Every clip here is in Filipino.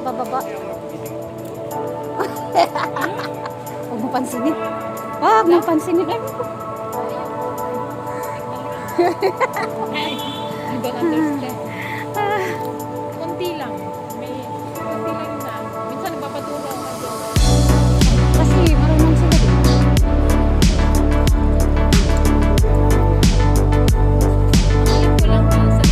Bababa. Huwag mo pansinin. Huwag mo pansinin. You don't understand. Kunti lang. May kunti lang na. Minsan nagpapatulong ka doon. Kasi marunong sila din. Alam ko lang kung sa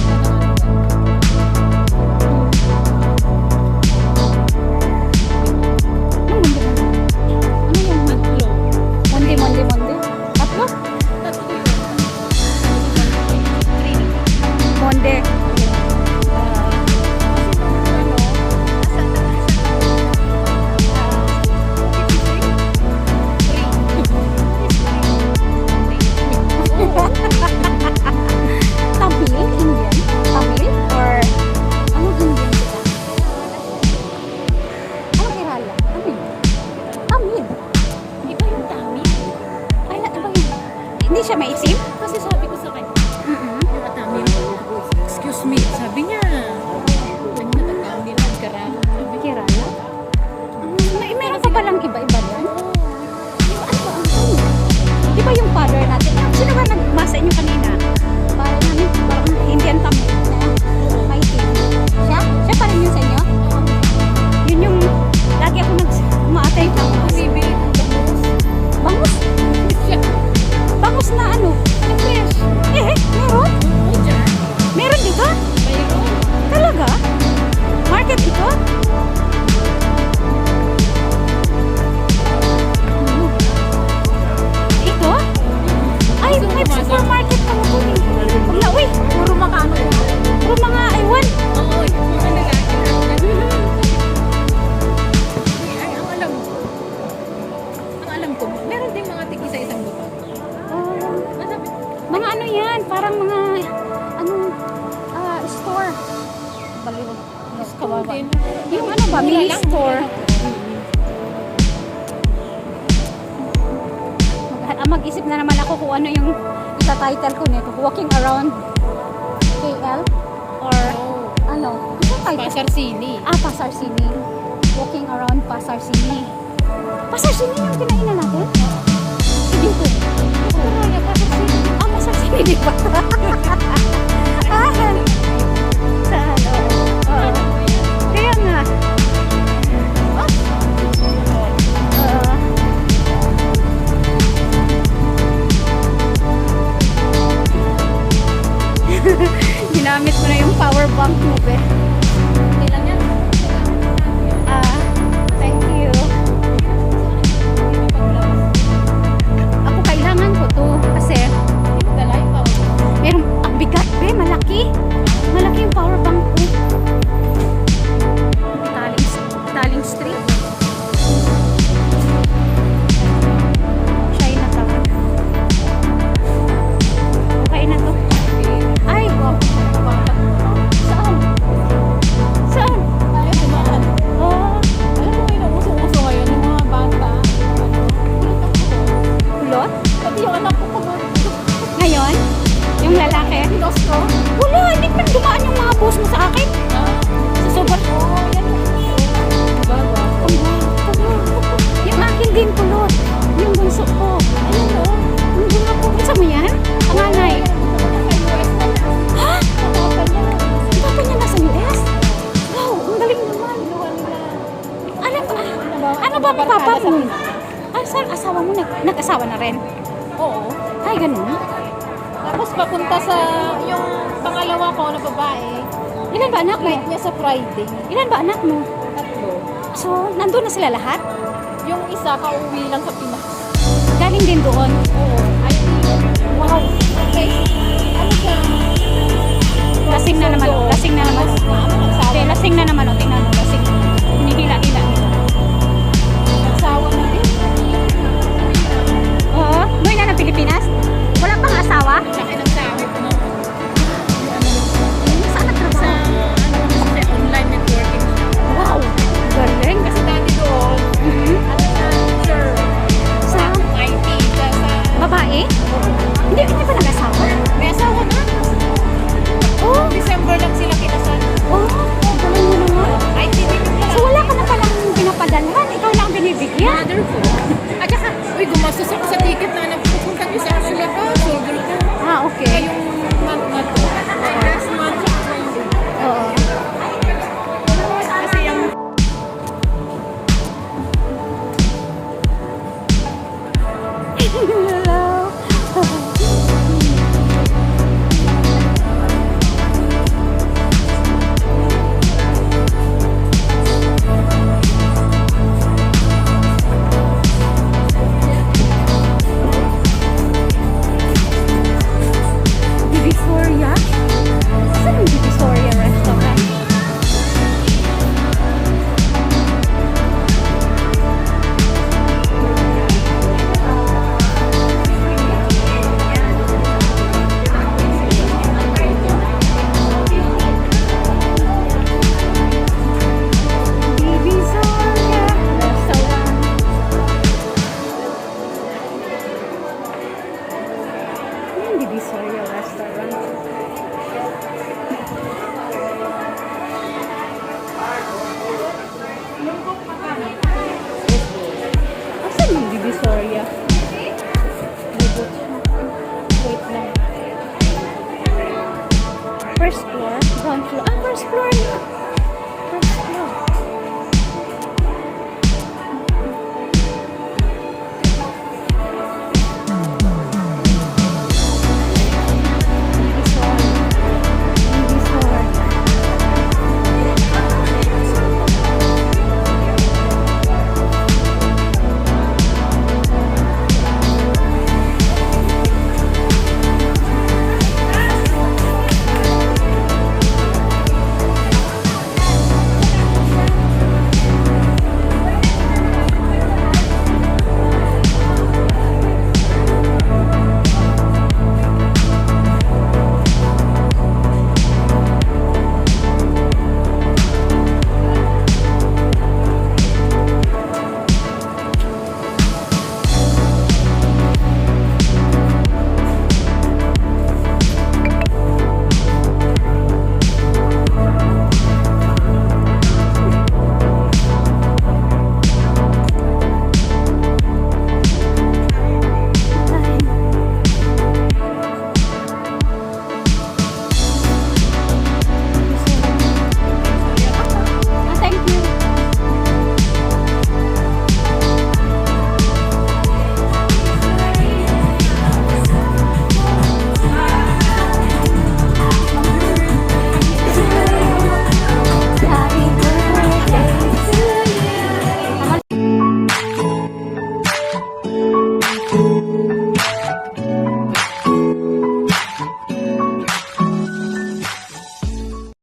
Ano yung tatlo. Monde? Tatlo? Tatlo yun. Three. Monde. Tamil? Indian? Tamil? Or anong Indian sila? Anong Kerala? Tamil? Tamil? Iba yung dami. Ay, iba yun. Hindi siya maisim? Kasi sabi ko sa kanya, yung atami excuse me, sabi niya, huwag na atami lang karami. Sabi niya, Kerala? Meron pa palang iba-iba yan? Di ba yung father natin? Sino ba nagmasa inyo kanina? Parang namin, parang Indian Tamil na maitim. Siya? Siya pa rin yun sa inyo? Yun yung lagi ako umaatay ng bumibili ng bangus. bangus. Siya, Bangus na ano? fresh. Meron? Oo, dyan. Meron dito? Mayroon. Talaga? Market dito? Ito? Ay, may supermarket pa mo eh. Wala, uy. Puro makano. Puro mga aywan. Oo, yung mga lalaki na ay, ang alam ko, meron din mga tig isa-isang butang. Masabi, Mga ano yan? Parang mga, ano, store. Baliw. Kawawa. din. Yung ano ba, Mura mini lang, store. Mag-isip na naman ako kung ano yung ita-title ko nito. Walking around KL? Or Oo. ano? Ano title? Pasar Sini. Pasar Sini. Walking around Pasar Sini. Pasar Sini yung kinainan natin? Hindi ko. Kaya Pasar Sini. Pasar Sini, di ba? Sa ano? Kaya nga. Ginamit mo na yung power bank mo, be. Kailan yan? Thank you. Ako kailangan ko to kasi Dalay pa. merong ang bigat, be, malaki. Malaki yung power bank ko. Taling Street. Chinatown. Okay na to. Ay, saan? Saan? Ay, dumaan. Oh, Alam mo ngayon, uso-uso ngayon yung mga bata. kulot? Pati yung anak ko kumot. Ngayon? Yung lalaki? Pinos ko. Wala, hindi pa dumaan yung mga boss mo sa akin. Sa sobrang... Oo, yan. Bawa. Yung akin din kulot. Yung bunso ko. Ayun o. Yung bunso ko. Isa mo yan? Panganay. Ha? Ang papa niya nasa US? Wow, ang galing naman. Ano ba ang papa mo? Saan asawa mo? Nag-asawa na rin? Oo. Ay, ganun. Tapos papunta sa yung pangalawa ko na babae. Ilan ba anak mo? Flight niya sa Friday. Ilan ba anak mo? Tatlo. So, nandun na sila lahat? Yung isa kauwi lang sa Pinas. Galing din doon? Oo. Ay, Wow. okay. Ano siya? Lasing na naman. Lasing na naman. Ano nagsawa? Okay, lasing na naman. Okay.